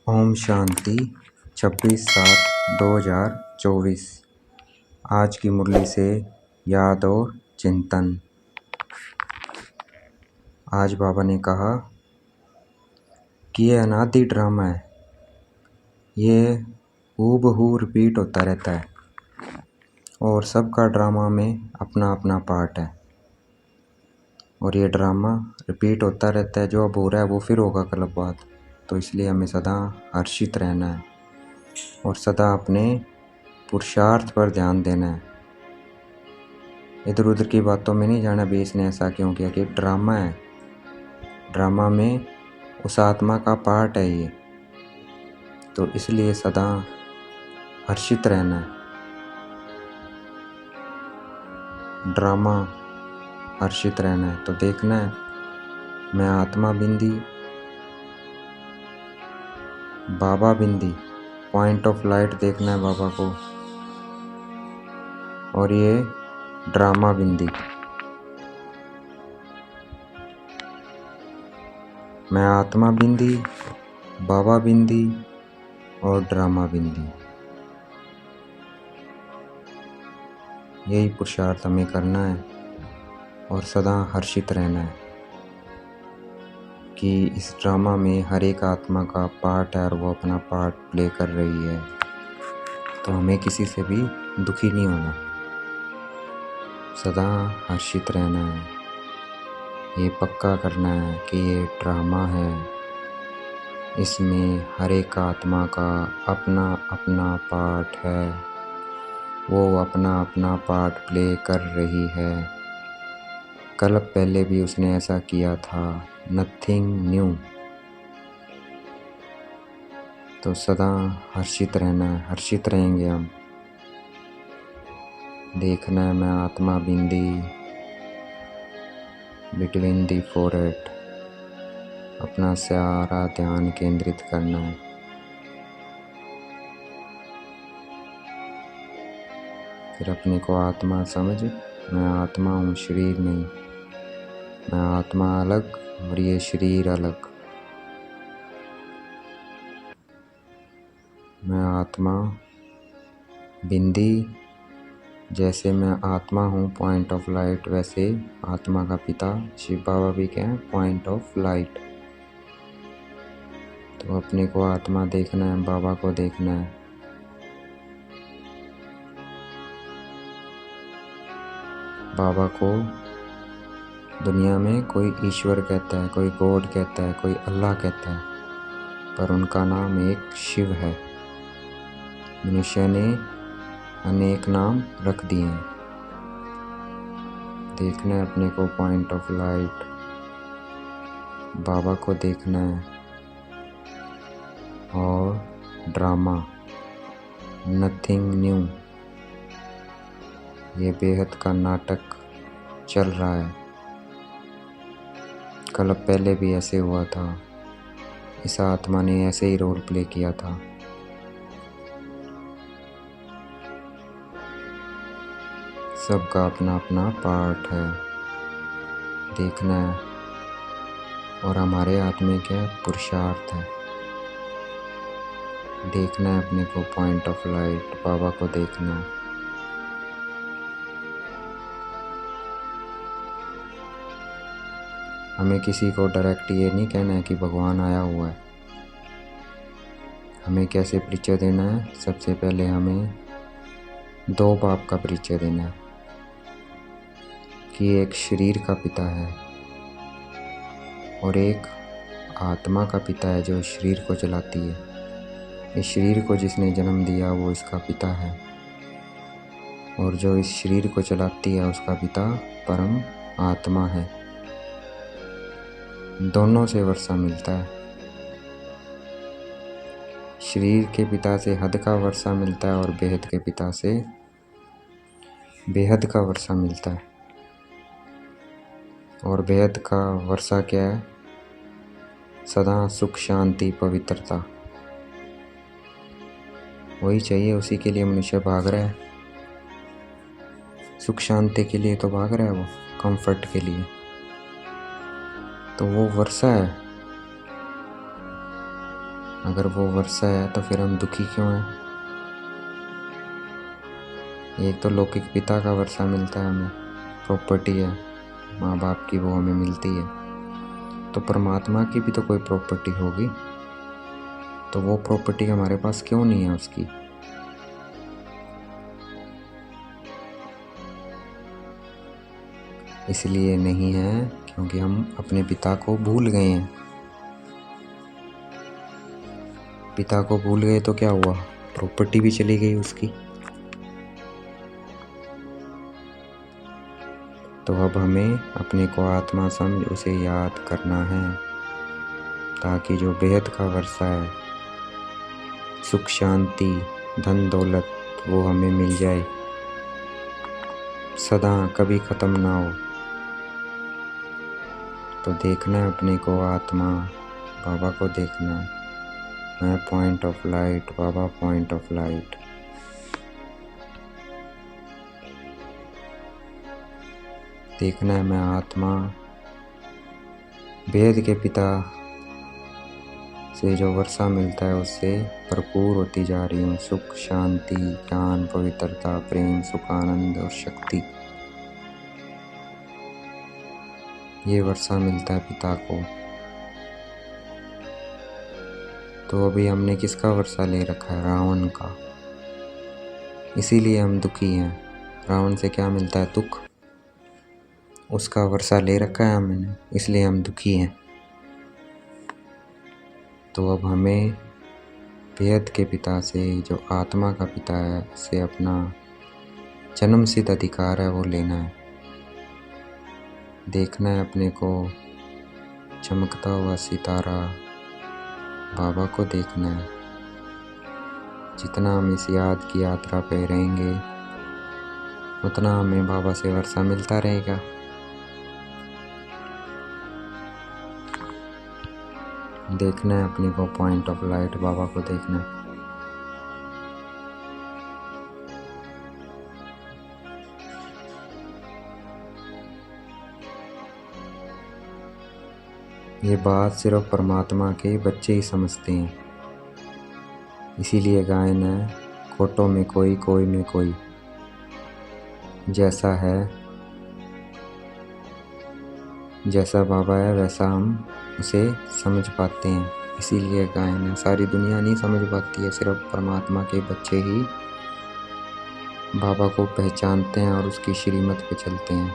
ओम शांति 26/7/2024। आज की मुरली से याद और चिंतन। आज बाबा ने कहा कि ये अनादि ड्रामा है, ये हूबहू रिपीट होता रहता है और सबका ड्रामा में अपना अपना पार्ट है और ये ड्रामा रिपीट होता रहता है। जो अब हो रहा है वो फिर होगा कल बाद। तो इसलिए हमें सदा हर्षित रहना है और सदा अपने पुरुषार्थ पर ध्यान देना है। इधर उधर की बातों में नहीं जाना भी इसने ऐसा क्यों किया, कि ड्रामा है, ड्रामा में उस आत्मा का पार्ट है ये, तो इसलिए सदा हर्षित रहना है। ड्रामा हर्षित रहना है तो देखना है मैं आत्मा बिंदी, बाबा बिंदी, पॉइंट ऑफ लाइट देखना है बाबा को, और ये ड्रामा बिंदी, मैं आत्मा बिंदी, बाबा बिंदी और ड्रामा बिंदी। यही पुरुषार्थ हमें करना है और सदा हर्षित रहना है कि इस ड्रामा में हर एक आत्मा का पार्ट है और वो अपना पार्ट प्ले कर रही है। तो हमें किसी से भी दुखी नहीं होना, सदा हर्षित रहना है। ये पक्का करना है कि ये ड्रामा है, इसमें हर एक आत्मा का अपना अपना पार्ट है, वो अपना अपना पार्ट प्ले कर रही है। कल पहले भी उसने ऐसा किया था, नथिंग न्यू। तो सदा हर्षित रहना है, हर्षित रहेंगे हम। देखना है मैं आत्मा बिंदी बिटवीन दी फोरहेड, अपना सारा ध्यान केंद्रित करना है। फिर अपने को आत्मा समझ, मैं आत्मा हूँ, शरीर नहीं। मैं आत्मा अलग और ये शरीर अलग। मैं आत्मा बिंदी, जैसे मैं आत्मा हूँ पॉइंट ऑफ लाइट, वैसे आत्मा का पिता शिव बाबा भी क्या है, पॉइंट ऑफ लाइट। तो अपने को आत्मा देखना है, बाबा को देखना है। बाबा को दुनिया में कोई ईश्वर कहता है, कोई गॉड कहता है, कोई अल्लाह कहता है, पर उनका नाम एक शिव है। मनुष्य ने अनेक नाम रख दिए हैं। देखना है अपने को पॉइंट ऑफ लाइट, बाबा को देखना है और ड्रामा नथिंग न्यू, ये बेहद का नाटक चल रहा है। कल पहले भी ऐसे हुआ था, इस आत्मा ने ऐसे ही रोल प्ले किया था। सबका अपना अपना पार्ट है, देखना है। और हमारे हाथ में क्या पुरुषार्थ है, देखना है अपने को पॉइंट ऑफ लाइट, बाबा को देखना है। हमें किसी को डायरेक्ट ये नहीं कहना है कि भगवान आया हुआ है। हमें कैसे परिचय देना है, सबसे पहले हमें दो बाप का परिचय देना है कि एक शरीर का पिता है और एक आत्मा का पिता है जो शरीर को चलाती है। इस शरीर को जिसने जन्म दिया वो इसका पिता है, और जो इस शरीर को चलाती है उसका पिता परम आत्मा है। दोनों से वर्षा मिलता है। शरीर के पिता से हद का वर्षा मिलता है और बेहद के पिता से बेहद का वर्षा मिलता है। और बेहद का वर्षा क्या है, सदा सुख शांति पवित्रता, वही चाहिए। उसी के लिए मनुष्य भाग रहा है, सुख शांति के लिए तो भाग रहा है वो, कंफर्ट के लिए। तो वो वर्षा है, अगर वो वर्षा है तो फिर हम दुखी क्यों हैं? एक तो लौकिक पिता का वर्षा मिलता है हमें, प्रॉपर्टी है माँ बाप की, वो हमें मिलती है। तो परमात्मा की भी तो कोई प्रॉपर्टी होगी, तो वो प्रॉपर्टी हमारे पास क्यों नहीं है उसकी? इसलिए नहीं है क्योंकि हम अपने पिता को भूल गए हैं। पिता को भूल गए तो क्या हुआ? प्रॉपर्टी भी चली गई उसकी। तो अब हमें अपने को आत्मा समझ उसे याद करना है, ताकि जो बेहद का वर्षा है, सुख शांति धन दौलत, वो हमें मिल जाए, सदा कभी ख़त्म ना हो। तो देखना है अपने को आत्मा, बाबा को देखना है। मैं point of light, Baba point of light. देखना है मैं आत्मा वेद के पिता से जो वर्षा मिलता है उससे भरपूर होती जा रही हूँ। सुख शांति ज्ञान पवित्रता प्रेम सुख आनंद और शक्ति, ये वर्षा मिलता है पिता को। तो अभी हमने किसका वर्षा ले रखा है? रावण का। इसीलिए हम दुखी हैं। रावण से क्या मिलता है? दुख। उसका वर्षा ले रखा है हमने, इसलिए हम दुखी हैं। तो अब हमें बेहद के पिता से, जो आत्मा का पिता है, से अपना जन्मसिद्ध अधिकार है वो लेना है। देखना है अपने को चमकता हुआ सितारा, बाबा को देखना है। जितना हम इस याद की यात्रा पे रहेंगे उतना हमें बाबा से वर्षा मिलता रहेगा। देखना है अपने को पॉइंट ऑफ लाइट, बाबा को देखना है। ये बात सिर्फ परमात्मा के बच्चे ही समझते हैं। इसीलिए गायन है, खोटों में कोई कोई में कोई, जैसा है जैसा बाबा है वैसा हम उसे समझ पाते हैं। इसीलिए गायन है। सारी दुनिया नहीं समझ पाती है, सिर्फ परमात्मा के बच्चे ही बाबा को पहचानते हैं और उसकी श्रीमत पे चलते हैं।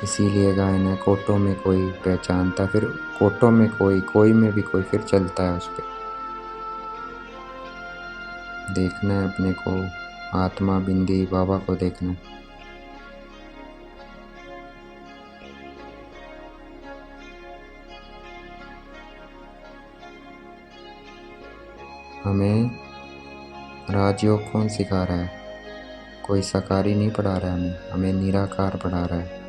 इसीलिए गायन है, कोटों में कोई पहचानता, फिर कोटों में कोई, कोई में भी कोई, फिर चलता है उस पर। देखना है अपने को आत्मा बिंदी, बाबा को देखना है। हमें राजयोग कौन सिखा रहा है? कोई साकारी नहीं पढ़ा रहा है हमें निराकार पढ़ा रहा है।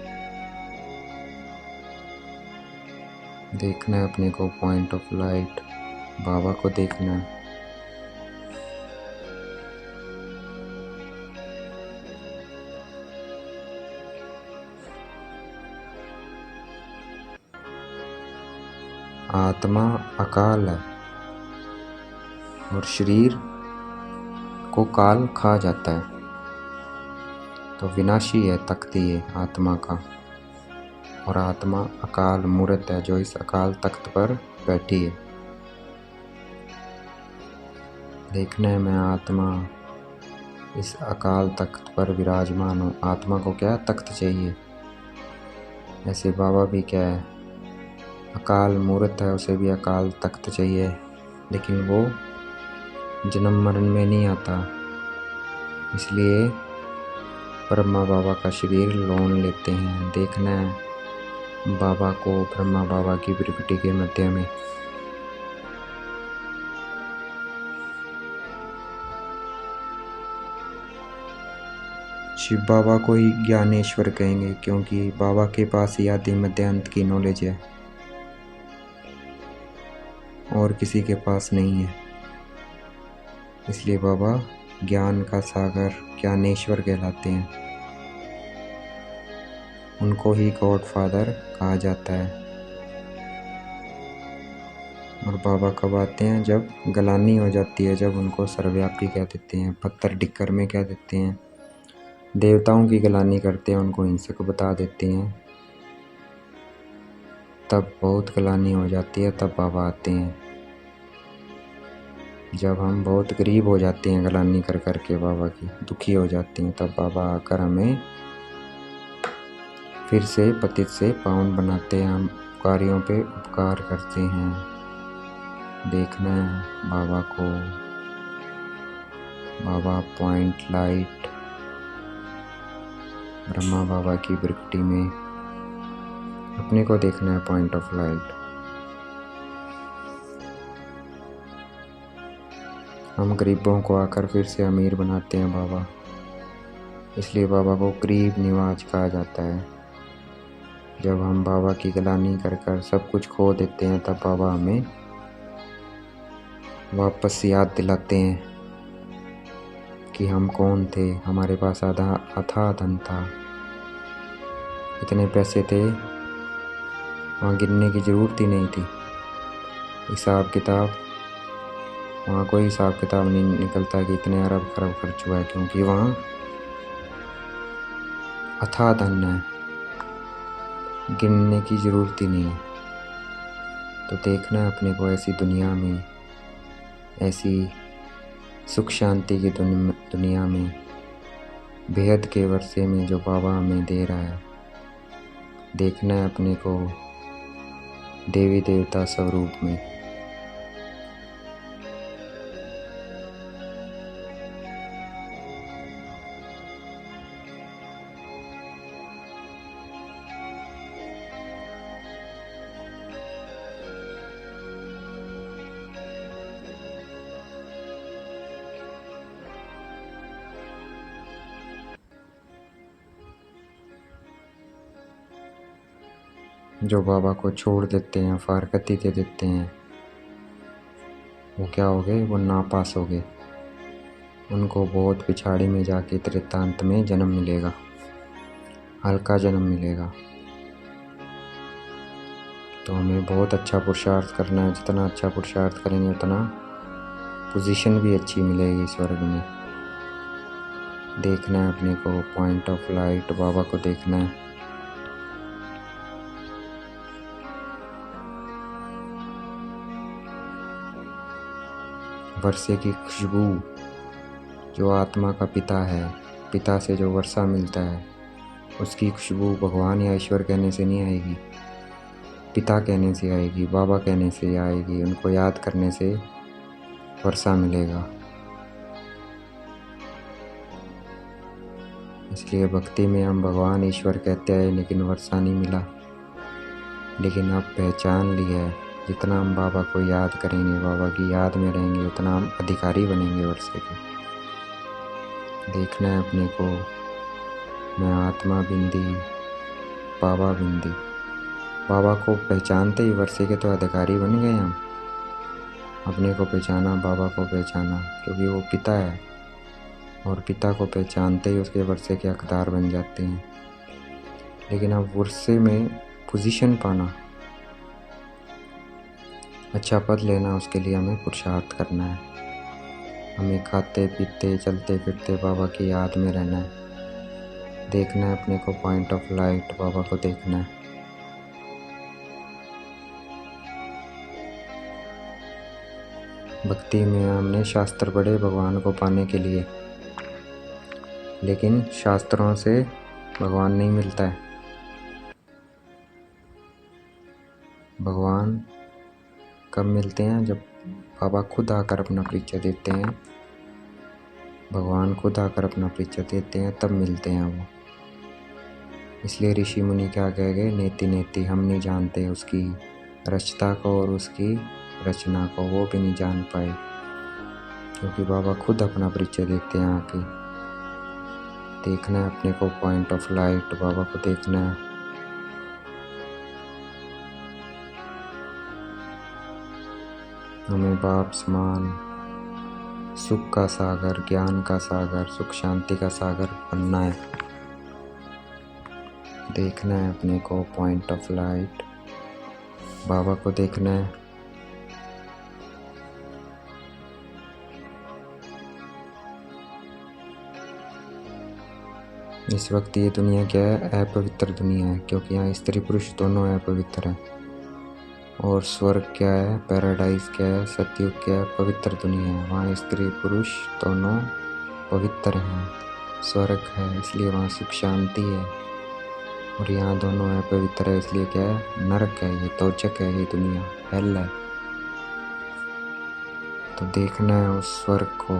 देखना है अपने को पॉइंट ऑफ लाइट, बाबा को देखना है। आत्मा अकाल है और शरीर को काल खा जाता है, तो विनाशी है तख्त ये आत्मा का। और आत्मा अकाल मूर्त है जो इस अकाल तख्त पर बैठी है। देखना है मैं आत्मा इस अकाल तख्त पर विराजमान हूँ। आत्मा को क्या तख्त चाहिए, ऐसे बाबा भी क्या है, अकाल मूर्त है, उसे भी अकाल तख्त चाहिए, लेकिन वो जन्म मरण में नहीं आता। इसलिए ब्रह्मा बाबा का शरीर लोन लेते हैं। देखना है बाबा को ब्रह्मा बाबा की प्रकृति के मध्य में। शिव बाबा को ही ज्ञानेश्वर कहेंगे, क्योंकि बाबा के पास ही आदि मध्य अंत की नॉलेज है और किसी के पास नहीं है। इसलिए बाबा ज्ञान का सागर ज्ञानेश्वर कहलाते हैं। उनको ही गॉड फादर कहा जाता है। और बाबा कब आते हैं? जब गलानी हो जाती है, जब उनको सर्वव्यापी कह देते हैं, पत्थर डिक्कर में कह देते हैं, देवताओं की गलानी करते हैं, उनको हिंसक बता देते हैं, तब बहुत गलानी हो जाती है, तब बाबा आते हैं। जब हम बहुत गरीब हो जाते हैं गलानी कर कर के बाबा की, दुखी हो जाते हैं, तब बाबा आकर हमें फिर से पतित से पावन बनाते हैं, हम उपकारियों पे उपकार करते हैं। देखना है बाबा को, बाबा पॉइंट लाइट ब्रह्मा बाबा की प्रकटी में अपने को देखना है, पॉइंट ऑफ लाइट। हम गरीबों को आकर फिर से अमीर बनाते हैं बाबा, इसलिए बाबा को गरीब निवाज कहा जाता है। जब हम बाबा की गलानी कर कर सब कुछ खो देते हैं, तब बाबा हमें वापस याद दिलाते हैं कि हम कौन थे। हमारे पास आधा अथाह धन था, इतने पैसे थे वहाँ गिनने की ज़रूरत ही नहीं थी। हिसाब किताब वहाँ कोई हिसाब किताब नहीं निकलता कि इतने अरब खरब खर्च हुआ है, क्योंकि वहाँ अथाह धन है, गिनने की ज़रूरत ही नहीं है। तो देखना है अपने को ऐसी दुनिया में, ऐसी सुख शांति की दुनिया में, बेहद के वर्षे में जो बाबा हमें दे रहा है। देखना है अपने को देवी देवता स्वरूप में। जो बाबा को छोड़ देते हैं, फारकती दे देते हैं, वो क्या हो गए? वो नापास हो गए। उनको बहुत पिछाड़ी में जाके त्रेतांत में जन्म मिलेगा, हल्का जन्म मिलेगा। तो हमें बहुत अच्छा पुरुषार्थ करना है। जितना अच्छा पुरुषार्थ करेंगे उतना पोजीशन भी अच्छी मिलेगी स्वर्ग में। देखना है अपने को पॉइंट ऑफ लाइट, बाबा को देखना है। वर्षे की खुशबू, जो आत्मा का पिता है, पिता से जो वर्षा मिलता है, उसकी खुशबू भगवान या ईश्वर कहने से नहीं आएगी, पिता कहने से आएगी, बाबा कहने से आएगी। उनको याद करने से वर्षा मिलेगा। इसलिए भक्ति में हम भगवान ईश्वर कहते हैं, लेकिन वर्षा नहीं मिला। लेकिन अब पहचान ली है, जितना हम बाबा को याद करेंगे, बाबा की याद में रहेंगे, उतना हम अधिकारी बनेंगे वर्षे के। देखना है अपने को, मैं आत्मा बिंदी, बाबा बिंदी। बाबा को पहचानते ही वर्षे के तो अधिकारी बन गए हम। अपने को पहचाना, बाबा को पहचाना, क्योंकि वो पिता है, और पिता को पहचानते ही उसके वर्षे के हकदार बन जाते हैं। लेकिन अब वर्षे में पोजीशन पाना, अच्छा पद लेना, उसके लिए हमें पुरुषार्थ करना है। हमें खाते पीते चलते फिरते बाबा की याद में रहना है। देखना है अपने को पॉइंट ऑफ लाइट, बाबा को देखना है। भक्ति में हमने शास्त्र पढ़े भगवान को पाने के लिए, लेकिन शास्त्रों से भगवान नहीं मिलता है। भगवान कब मिलते हैं? जब बाबा खुद आकर अपना परिचय देते हैं। भगवान खुद आकर अपना परिचय देते हैं, तब मिलते हैं वो। इसलिए ऋषि मुनि क्या कह गए? नेति नेति, हम नहीं जानते उसकी रचता को और उसकी रचना को, वो भी नहीं जान पाए, क्योंकि बाबा खुद अपना परिचय देते हैं आके। देखना है अपने को पॉइंट ऑफ लाइट, बाबा को देखना है। हमें बाप समान सुख का सागर, ज्ञान का सागर, सुख शांति का सागर बनना है। देखना है अपने को पॉइंट ऑफ लाइट, बाबा को देखना है। इस वक्त ये दुनिया क्या है? अपवित्र दुनिया है, क्योंकि यहाँ स्त्री पुरुष दोनों अपवित्र हैं। और स्वर्ग क्या है? पैराडाइज क्या है? सतयुग क्या है? पवित्र दुनिया है। वहाँ स्त्री पुरुष दोनों पवित्र हैं। स्वर्ग है इसलिए वहाँ सुख शांति है, और यहाँ दोनों अपवित्र है इसलिए क्या है? नरक है, ये तोचक है, ये दुनिया हेल है। तो देखना है उस स्वर्ग को,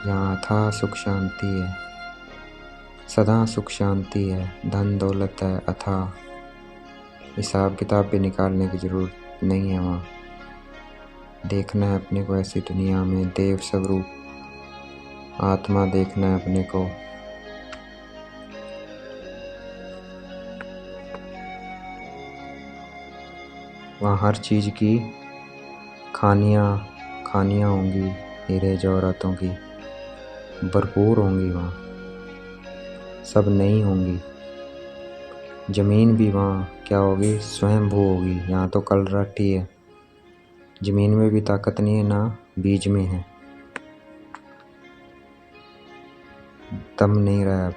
यहाँ था सुख शांति है, सदा सुख शांति है, धन दौलत है अथाह, हिसाब किताब भी निकालने की जरूरत नहीं है। वहाँ देखना है अपने को ऐसी दुनिया में देव स्वरूप आत्मा देखना है अपने को। वहाँ हर चीज़ की खानियाँ होंगी, हीरे जवाहरातों की भरपूर होंगी। वहाँ सब नहीं होंगी। ज़मीन भी वहाँ क्या होगी? स्वयंभू होगी। यहाँ तो कलरटी है, ज़मीन में भी ताकत नहीं है, ना बीज में है, दम नहीं रहा है।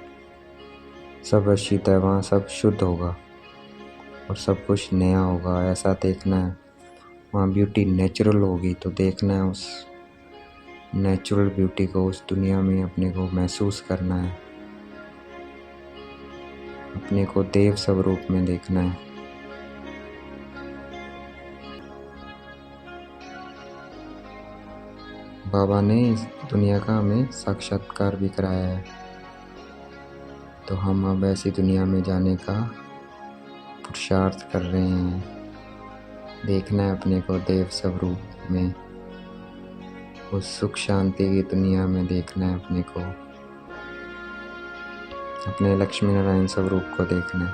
सब अशित है, वहाँ सब शुद्ध होगा और सब कुछ नया होगा। ऐसा देखना है। वहाँ ब्यूटी नेचुरल होगी, तो देखना है उस नेचुरल ब्यूटी को, उस दुनिया में अपने को महसूस करना है, अपने को देव स्वरूप में देखना है। बाबा ने इस दुनिया का हमें साक्षात्कार भी कराया है, तो हम अब ऐसी दुनिया में जाने का पुरुषार्थ कर रहे हैं। देखना है अपने को देव स्वरूप में, उस सुख शांति की दुनिया में देखना है अपने को, अपने लक्ष्मी नारायण स्वरूप को देखना है।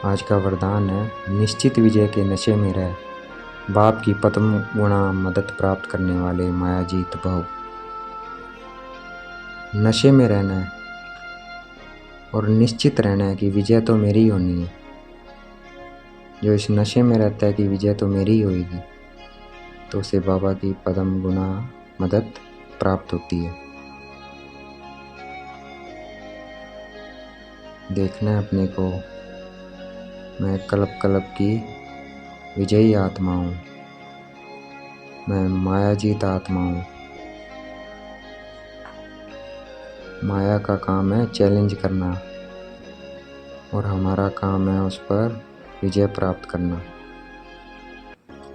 आज का वरदान है, निश्चित विजय के नशे में रह, बाप की पद्म गुणा मदद प्राप्त करने वाले मायाजीत भव। नशे में रहना है और निश्चित रहना है कि विजय तो मेरी ही होनी है। जो इस नशे में रहता है कि विजय तो मेरी ही होगी, तो उसे बाबा की पद्म गुणा मदद प्राप्त होती है। देखना है अपने को, मैं कल्प कल्प की विजयी आत्मा हूँ, मैं मायाजीत आत्मा हूँ। माया का काम है चैलेंज करना, और हमारा काम है उस पर विजय प्राप्त करना।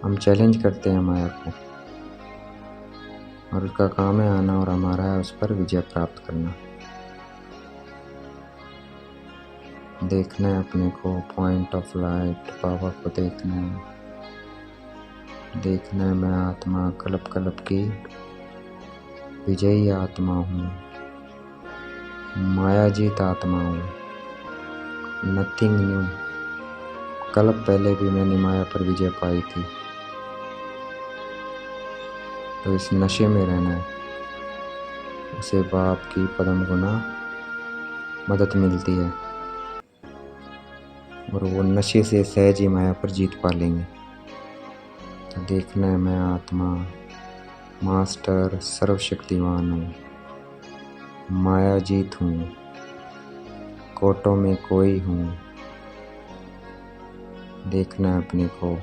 हम चैलेंज करते हैं माया को, और उसका काम है आना, और हमारा है उस पर विजय प्राप्त करना। देखना है अपने को पॉइंट ऑफ लाइट, बाबा को देखना है। देखना है मैं आत्मा कल्प कल्प की विजयी आत्मा हूँ, मायाजीत आत्मा हूँ, नथिंग न्यू। कल्प पहले भी मैंने माया पर विजय पाई थी। तो इस नशे में रहना है, उसे बाप की पद्म गुणा मदद मिलती है, और वो नशे से सहज ही माया पर जीत पा लेंगे। तो देखना है मैं आत्मा मास्टर सर्वशक्तिमान हूँ, मायाजीत हूँ, कोटों में कोई हूँ। देखना है अपने को।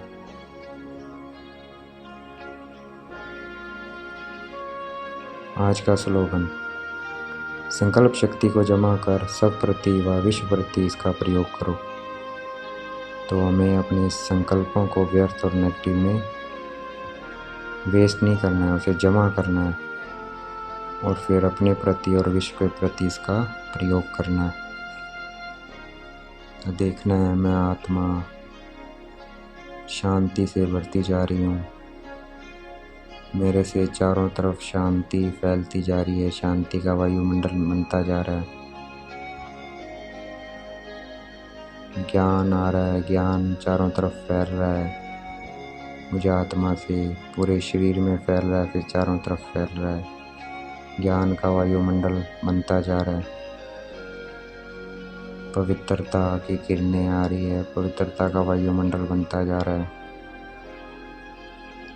आज का स्लोगन, संकल्प शक्ति को जमा कर सब प्रति व विश्व प्रति इसका प्रयोग करो। तो हमें अपने संकल्पों को व्यर्थ और नेगेटिव में वेस्ट नहीं करना है, उसे जमा करना है, और फिर अपने प्रति और विश्व के प्रति इसका प्रयोग करना है। तो देखना है मैं आत्मा शांति से बढ़ती जा रही हूँ, मेरे से चारों तरफ शांति फैलती जा रही है, शांति का वायुमंडल बनता जा रहा है। ज्ञान आ रहा है, ज्ञान चारों तरफ फैल रहा है, मुझे आत्मा से पूरे शरीर में फैल रहा है, फिर चारों तरफ फैल रहा है। ज्ञान का वायुमंडल बनता जा रहा है, पवित्रता की किरणें आ रही है, पवित्रता का वायुमंडल बनता जा रहा है।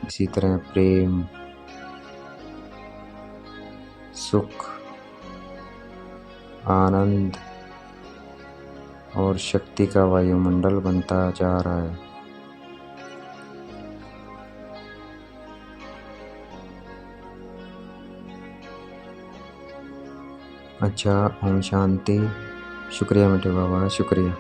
इसी तरह प्रेम, सुख, आनंद और शक्ति का वायुमंडल बनता जा रहा है। अच्छा, ओम शांति। शुक्रिया मीठे बाबा, शुक्रिया।